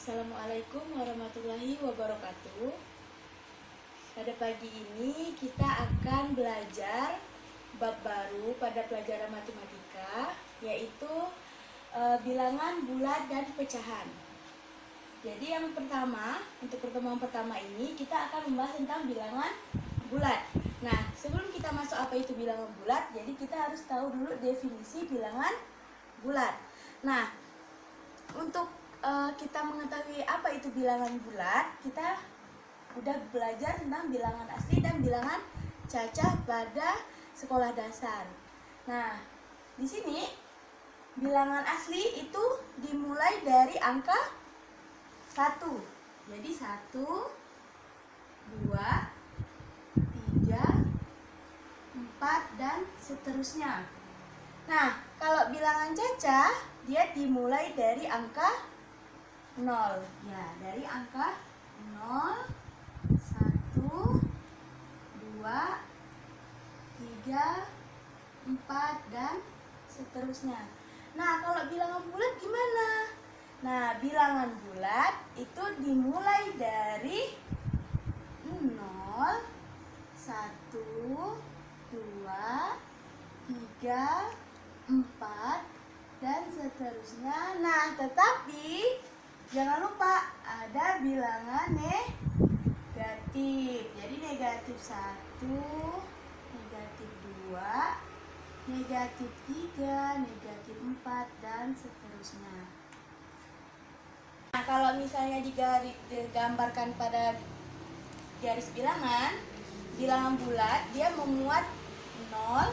Assalamualaikum warahmatullahi wabarakatuh. Pada pagi ini kita akan belajar bab baru pada pelajaran matematika, yaitu bilangan bulat dan pecahan. Jadi yang pertama, untuk pertemuan pertama ini kita akan membahas tentang bilangan bulat. Nah, sebelum kita masuk apa itu bilangan bulat, jadi kita harus tahu dulu definisi bilangan bulat. Nah, untuk kita mengetahui apa itu bilangan bulat, kita udah belajar tentang bilangan asli dan bilangan cacah pada sekolah dasar. Nah, di sini bilangan asli itu dimulai dari angka 1. Jadi 1, 2, 3, 4 dan seterusnya. Nah, kalau bilangan cacah dia dimulai dari angka 0. Ya, dari angka 0, 1, 2, 3, 4 dan seterusnya. Nah, kalau bilangan bulat gimana? Nah, bilangan bulat itu dimulai dari 0, 1, 2, 3, 4 dan seterusnya. Nah, tetapi jangan lupa ada bilangan negatif. Jadi negatif 1, negatif 2, negatif 3, negatif 4 dan seterusnya. Nah, kalau misalnya digambarkan pada garis bilangan bulat dia memuat 0,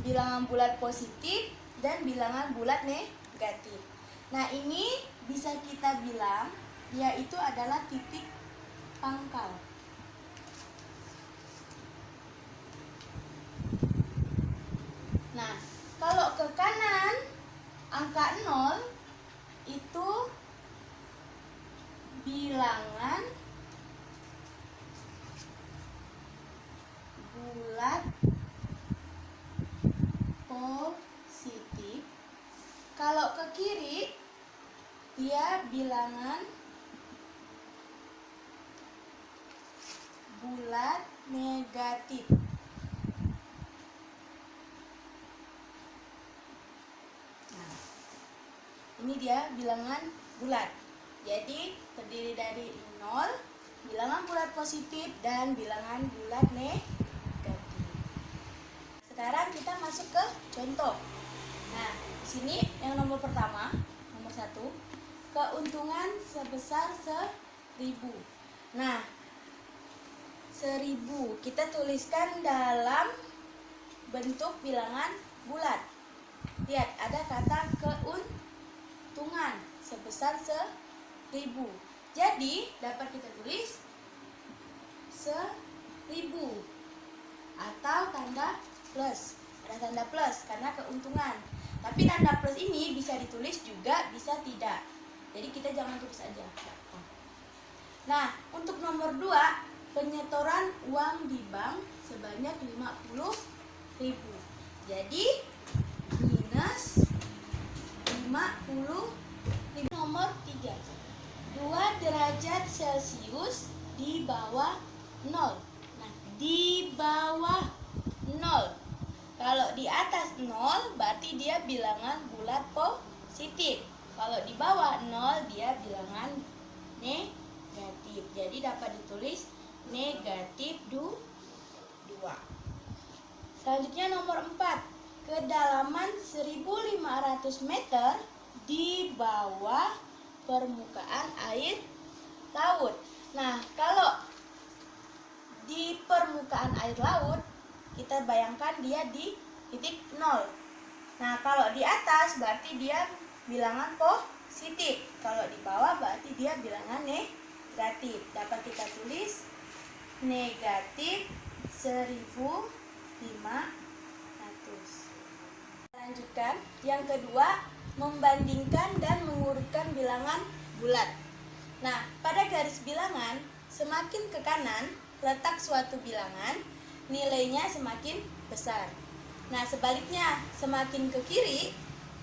bilangan bulat positif dan bilangan bulat negatif. Nah, ini bisa kita bilang yaitu adalah titik pangkal. Nah, kalau ke kanan angka 0 itu bilangan bulat positif. Kalau ke kiri dia bilangan bulat negatif. Nah, ini dia bilangan bulat. Jadi terdiri dari 0, bilangan bulat positif dan bilangan bulat negatif. Sekarang kita masuk ke contoh. Nah, di sini yang nomor pertama, nomor 1, keuntungan sebesar 1.000. Nah, 1.000 kita tuliskan dalam bentuk bilangan bulat. Lihat, ada kata keuntungan sebesar 1.000. Jadi, dapat kita tulis 1.000 atau tanda plus. Ada tanda plus karena keuntungan. Tapi tanda plus ini bisa ditulis juga, bisa tidak. Jadi kita jangan tulis aja. Nah, untuk nomor 2, penyetoran uang di bank sebanyak 50.000. Jadi minus 50.000. Nomor 3, 2 derajat Celcius di bawah 0. Nah, di bawah 0. Kalau di atas 0 berarti dia bilangan bulat positif. Kalau di bawah 0 dia bilangan negatif. Jadi dapat ditulis negatif 2. Selanjutnya nomor 4. Kedalaman 1.500 meter di bawah permukaan air laut. Nah, kalau di permukaan air laut kita bayangkan dia di titik 0. Nah, kalau di atas berarti dia bilangan positif. Kalau di bawah berarti dia bilangan negatif. Dapat kita tulis negatif 1.500. Lanjutkan. Yang kedua, membandingkan dan mengurutkan bilangan bulat. Nah, pada garis bilangan semakin ke kanan letak suatu bilangan, nilainya semakin besar. Nah, sebaliknya, semakin ke kiri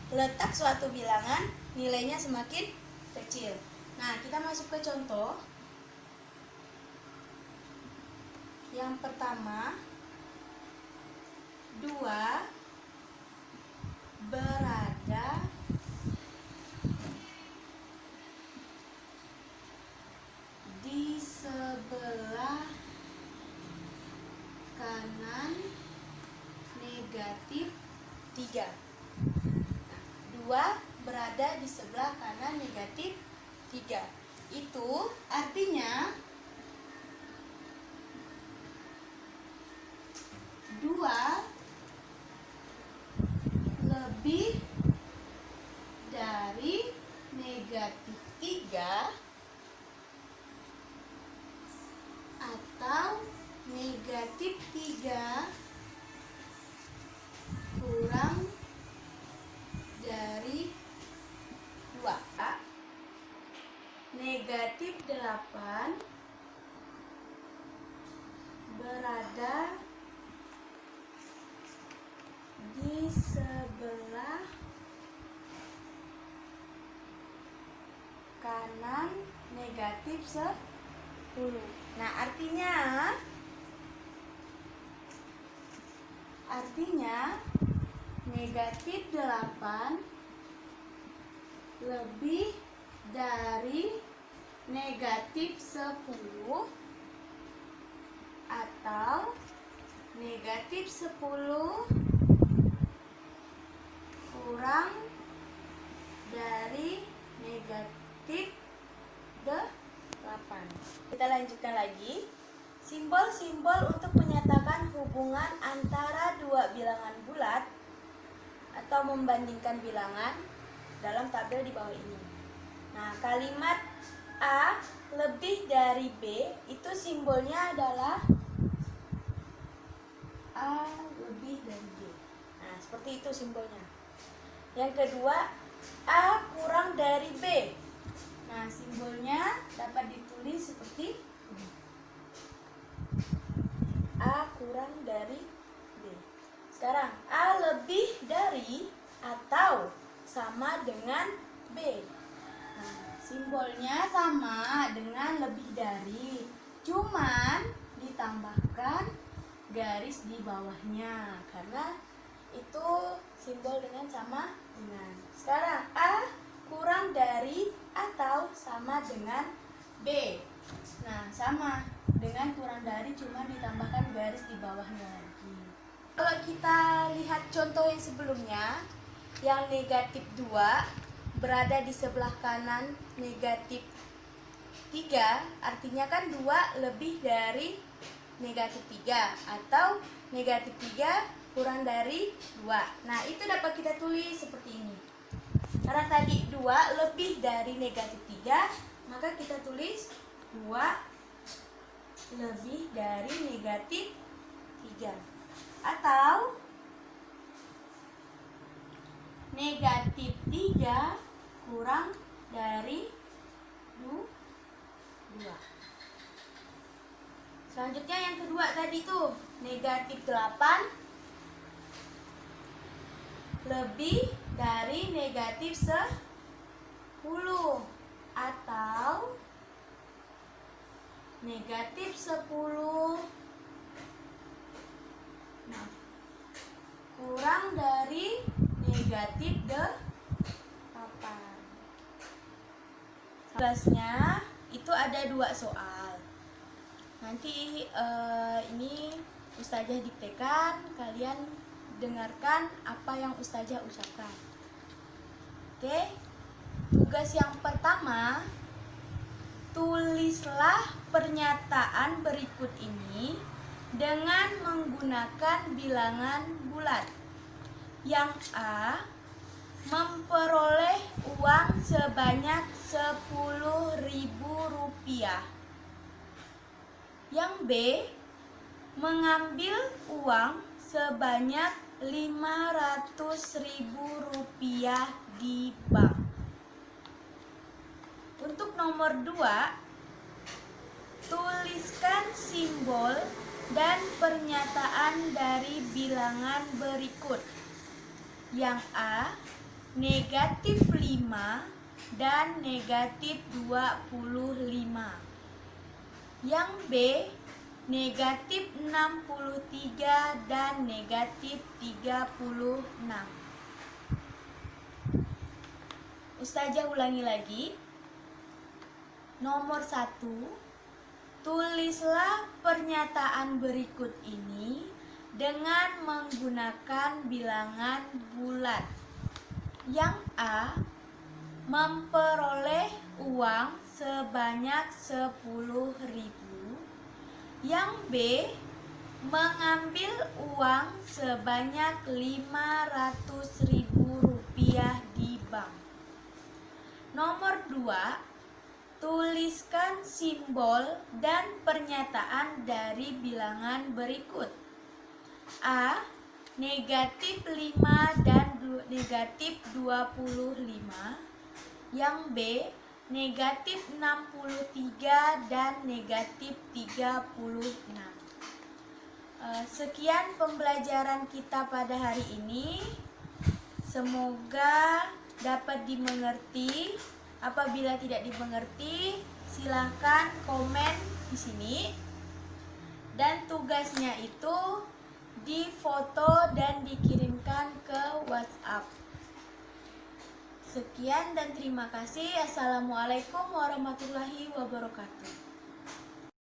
letak suatu bilangan, nilainya semakin kecil. Nah, Nah, kita masuk ke contoh. Yang pertama, 2 berada di sebelah kanan negatif 3. Nah, 2 berada di sebelah kanan negatif 3. Itu artinya 2 lebih dari negatif 3 atau negatif 3 kurang dari 2. Negatif 8 berada di sebelah kanan negatif 10. Nah, artinya negatif 8 lebih dari negatif 10 atau negatif 10 kurang dari negatif 8. Kita lanjutkan lagi. Simbol-simbol untuk menyatakan hubungan antara dua bilangan bulat atau membandingkan bilangan dalam tabel di bawah ini. Nah, kalimat A lebih dari B itu simbolnya adalah A lebih dari B. Nah, seperti itu simbolnya. Yang kedua, A kurang dari B. Nah, simbolnya dapat ditulis seperti ini. A kurang dari B. Sekarang, A lebih dari atau sama dengan B. Nah, simbolnya sama dengan lebih dari, cuman ditambahkan garis di bawahnya karena itu simbol dengan sama dengan. Sekarang, A kurang dari atau sama dengan B. Nah, sama dengan kurang dari, cuma ditambahkan garis di bawahnya lagi. Kalau kita lihat contoh yang sebelumnya, yang negatif 2 berada di sebelah kanan negatif 3, artinya kan 2 lebih dari negatif 3 atau negatif 3 kurang dari 2. Nah, itu dapat kita tulis seperti ini. Karena tadi 2 lebih dari negatif 3, maka kita tulis 2 lebih dari negatif 3. Atau negatif 3 kurang dari 2. Selanjutnya yang kedua tadi tuh, negatif 8 lebih dari negatif 10 atau negatif 10 kurang dari negatif 8. Tugasnya itu ada 2 soal. Nanti ini Ustazah diktekan, kalian dengarkan apa yang Ustazah ucapkan. Oke. Tugas yang pertama, tulislah pernyataan berikut ini dengan menggunakan bilangan bulat. Yang A, memperoleh uang sebanyak Rp10.000. Yang B, mengambil uang sebanyak Rp500.000 di bank. Untuk nomor 2, tuliskan simbol dan pernyataan dari bilangan berikut. Yang A, negatif 5 dan negatif 25. Yang B, negatif 63 dan negatif 36. Ustazah ulangi lagi. Nomor 1, tulislah pernyataan berikut ini dengan menggunakan bilangan bulat. Yang A, memperoleh uang sebanyak 10.000. Yang B, mengambil uang sebanyak 500.000 rupiah di bank. Nomor 2, tuliskan simbol dan pernyataan dari bilangan berikut. A, negatif 5 dan negatif 25. Yang B, negatif 63 dan negatif 36. Sekian pembelajaran kita pada hari ini. Semoga dapat dimengerti. Apabila tidak dimengerti, silahkan komen di sini. Dan tugasnya itu difoto dan dikirimkan ke WhatsApp. Sekian dan terima kasih. Assalamualaikum warahmatullahi wabarakatuh.